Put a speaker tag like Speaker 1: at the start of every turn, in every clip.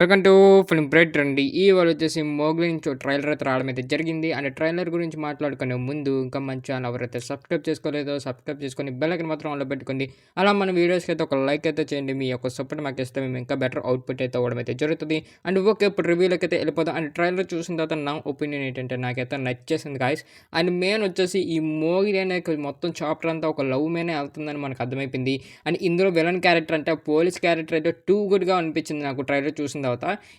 Speaker 1: Welcome to film బ్రేట్ రండి. ఇవాళ వచ్చేసి 'మోగ్లీ' నుంచి ట్రైలర్ అయితే రావడం అయితే జరిగింది. అండ్ ట్రైలర్ గురించి మాట్లాడుకునే ముందు ఇంకా మన ఛానల్ ఎవరైతే సబ్స్క్రైబ్ చేసుకోలేదో సబ్స్క్రైబ్ చేసుకొని బెల్ ఐకాన్ మాత్రం ఆన్‌లో పెట్టుకోండి. అలా మన వీడియోస్‌కి అయితే ఒక లైక్ అయితే చేయండి. మీ యొక్క సపోర్ట్ మాకు ఇస్తే మేము ఇంకా బెటర్ అవుట్‌పుట్ అయితే అవ్వడం అయితే జరుగుతది. అండ్ ఓకే, ఇప్పుడు రివ్యూలోకి అయితే వెళ్ళిపోదాం. అండ్ ట్రైలర్ చూసిన తర్వాత నా ఒపీనియన్ ఏంటంటే నాకైతే నచ్చేసింది గాయ్స్. అండ్ మెయిన్ వచ్చేసి ఈ 'మోగ్లీ' అనే మొత్తం చాప్టర్ అంతా ఒక లవ్ మీదనే వెళ్తుందని మనకు అర్థమైపోయింది. అండ్ ఇందులో విలన్ క్యారెక్టర్ అంటే పోలీస్ క్యారెక్టర్ అయితే టూ గుడ్‌గా అనిపించింది నాకు ట్రైలర్ చూసిన తర్వాత.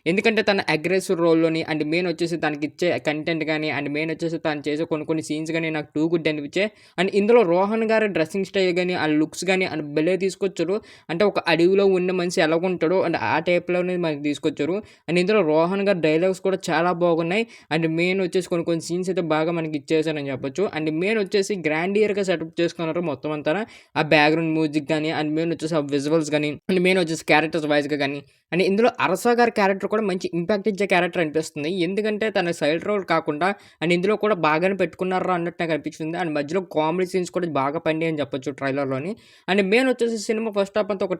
Speaker 1: ఎందుకంటే తన అగ్రెసివ్ రోల్‌లోని అండ్ మెయిన్ వచ్చేసి తనకిచ్చే కంటెంట్ గాని, అండ్ మెయిన్ వచ్చేసి తను చేసే కొన్ని సీన్స్ గాని నాకు టూ గుడ్ అనిపించాయి. అండ్ ఇందులో రోహన్ గారి డ్రెస్సింగ్ స్టైల్ గాని, ఆ లుక్స్ గాని అండ్ భలే తీసుకొచ్చారు. అంటే ఒక అడవిలో ఉన్న మనిషి ఎలాగుంటాడో అండ్ ఆ టైప్‌లోనే మనకి తీసుకొచ్చారు. అండ్ ఇందులో రోహన్ గారి డైలాగ్స్ కూడా చాలా బాగున్నాయి. అండ్ మెయిన్ వచ్చేసి కొన్ని సీన్స్ అయితే బాగా మనకి ఇచ్చేసారని చెప్పొచ్చు. అండ్ మెయిన్ వచ్చేసి గ్రాండియర్‌గా సెటప్ చేసుకున్నారు మొత్తం అంతాన. ఆ బ్యాక్‌గ్రౌండ్ మ్యూజిక్ గాని, అండ్ మెయిన్ వచ్చేసి ఆ విజువల్స్ గాని, అండ్ మెయిన్ వచ్చేసి క్యారెక్టర్స్ వైస్‌గా గాని, అండ్ ఇందులో అరస గారి క్యారెక్టర్ కూడా మంచి ఇంపాక్ట్ ఇచ్చే క్యారెక్టర్ అనిపిస్తుంది. ఎందుకంటే తన సైడ్ రోల్ కాకుండా అండ్ ఇందులో కూడా బాగానే పెట్టుకున్నారా అన్నట్టు నాకు అనిపించింది. అండ్ మధ్యలో కామెడీ సీన్స్ కూడా బాగా పండాయి అని చెప్పొచ్చు ట్రైలర్‌లోని. అండ్ మెయిన్ వచ్చేసి సినిమా ఫస్ట్ హాఫ్ అంతా ఒక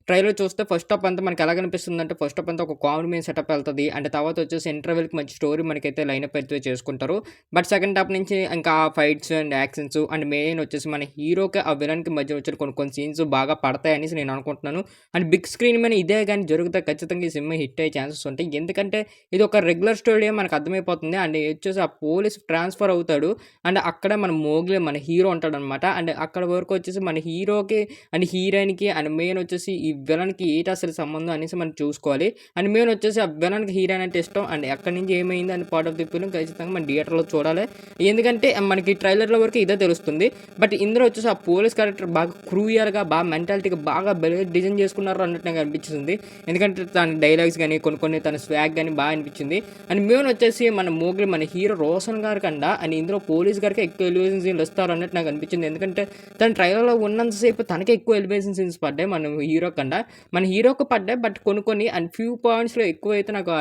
Speaker 1: ట్రైలర్ చూస్తే ఫస్ట్ హాఫ్ అంతా మనకి ఎలాగనిపిస్తుందంటే ఫస్ట్ హాఫ్ అంతా ఒక కామెడీ మీద సెటప్ వెళ్తది. అండ్ తర్వాత వచ్చేసి ఇంటర్వెల్‌కి మంచి స్టోరీ మనకైతే లైనప్ అయితే చేసుకుంటారు. బట్ సెకండ్ హాఫ్ నుంచి ఇంకా fights and actions and main వచ్చేసి మన హీరోకి ఆ విలన్‌కి మధ్య వచ్చిన కొన్ని సీన్స్ బాగా పడతాయనేసి నేను అనుకుంటున్నాను. అండ్ బిగ్ స్క్రీన్ మీద ఇదే గాని జరిగితే ఖచ్చితంగా ఈ సినిమా హిట్ అయ్యే ఛాన్సెస్ ఉంటాయి. ఎందుకంటే ఇది ఒక రెగ్యులర్ స్టోరీ మనకు అర్థమైపోతుంది. అండ్ వచ్చేసి ఆ పోలీస్ ట్రాన్స్‌ఫర్ అవుతాడు. అండ్ అక్కడ మన మోగ్లీ మన హీరో ఉంటాడనమాట. అండ్ అక్కడ వరకు వచ్చేసి మన హీరోకి అండ్ హీరోయిన్‌కి అండ్ మెయిన్ వచ్చేసి ఈ విలన్‌కి ఏంటి అసలు సంబంధం అనేసి మనం చూసుకోవాలి. అండ్ మెయిన్ వచ్చేసి ఆ విలన్‌కి హీరోయిన్ అంటే ఇష్టం. అండ్ ఎక్కడి నుంచి ఏమైంది అని పార్ట్ ఆఫ్ ది ఫిల్మ్ ఖచ్చితంగా మనం థియేటర్‌లో చూడాలి. ఎందుకంటే మనకి ట్రైలర్‌లో వరకు ఇదే తెలుస్తుంది. బట్ ఇందులో వచ్చేసి ఆ పోలీస్ క్యారెక్టర్ బాగా క్రూయల్‌గా, బాగా మెంటాలిటీగా బాగా భలే డిజైన్ చేసుకున్నారు అన్నట్టు నాకు అనిపించింది. ఎందుకంటే తన డైలాగ్స్ గాని, కొన్ని తన స్వాగ్ గాని బాగా అనిపించింది. అండ్ మెయిన్ వచ్చేసి మన మోగ్లీ మన హీరో రోషన్ గారి కన్నా అండ్ ఇందులో పోలీస్ గారికి ఎక్కువ ఎలివేషన్ సీన్‌లు ఇస్తారు అన్నట్టు నాకు అనిపించింది. ఎందుకంటే తన ట్రైలర్‌లో ఉన్నంత సేపు తనకే ఎక్కువ ఎలివేషన్ సీన్స్ పడ్డాయి మన హీరో కన్నా. మన హీరోకి పడ్డాయి. బట్ కొన్ని అండ్ ఫ్యూ పాయింట్స్‌లో ఎక్కువైతే నాకు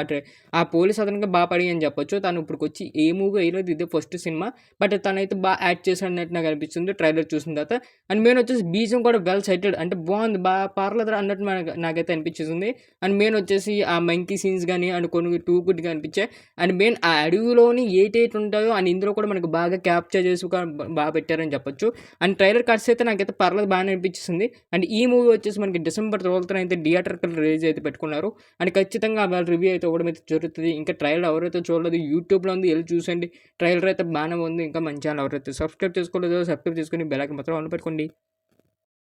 Speaker 1: ఆ పోలీస్ అతనికి బాగా పడినాయి అని చెప్పొచ్చు. తను ఇప్పటికొచ్చి ఏ మూవీ వేయలేదు. ఇదే ఫస్ట్ సినిమా. బట్ తనైతే బాగా యాక్ట్ చేశాడన్నట్టు నాకు అనిపించింది ట్రైలర్ చూసిన తర్వాత. అండ్ మెయిన్ వచ్చేసి బీజం కూడా వెల్ సెటెడ్ అంటే బాగుంది. పర్లేదురా అన్నట్టు నాకైతే అనిపించేసింది. అండ్ మెయిన్ వచ్చేసి ఆ మంకీ సీన్స్ గాని అండ్ కొన్ని టూ గుడ్‌గా అనిపించాయి. అండ్ మెయిన్ ఆ అడవిలోని ఏటేటి ఉంటాయో అండ్ ఇందులో కూడా మనకు బాగా క్యాప్చర్ చేసి బాగా పెట్టారని చెప్పొచ్చు. అండ్ ట్రైలర్ కట్స్ అయితే నాకైతే పర్లేదు బాగానే అనిపించేసింది. అండ్ ఈ మూవీ వచ్చేసి మనకి డిసెంబర్ 12న అయితే థియేటర్‌కి రిలీజ్ అయితే పెట్టుకున్నారు. అండ్ ఖచ్చితంగా వాళ్ళ రివ్యూ అయితే ఇవ్వడం అయితే జరుగుతది. ఇంకా ట్రైలర్ ఎవరైతే చూడలేదు యూట్యూబ్‌లో ఉంది ఎళ్లి చూసండి. ట్రైలర్ అయితే బాగానే ఉంది. ఇంకా మన ఛానల్ ఎవరైతే సబ్స్క్రైబ్ చేసుకోలేదో సబ్స్క్రైబ్ చేసుకొని బెల్ ఐకాన్ మాత్రం ఆన్‌లో పెట్టుకోండి.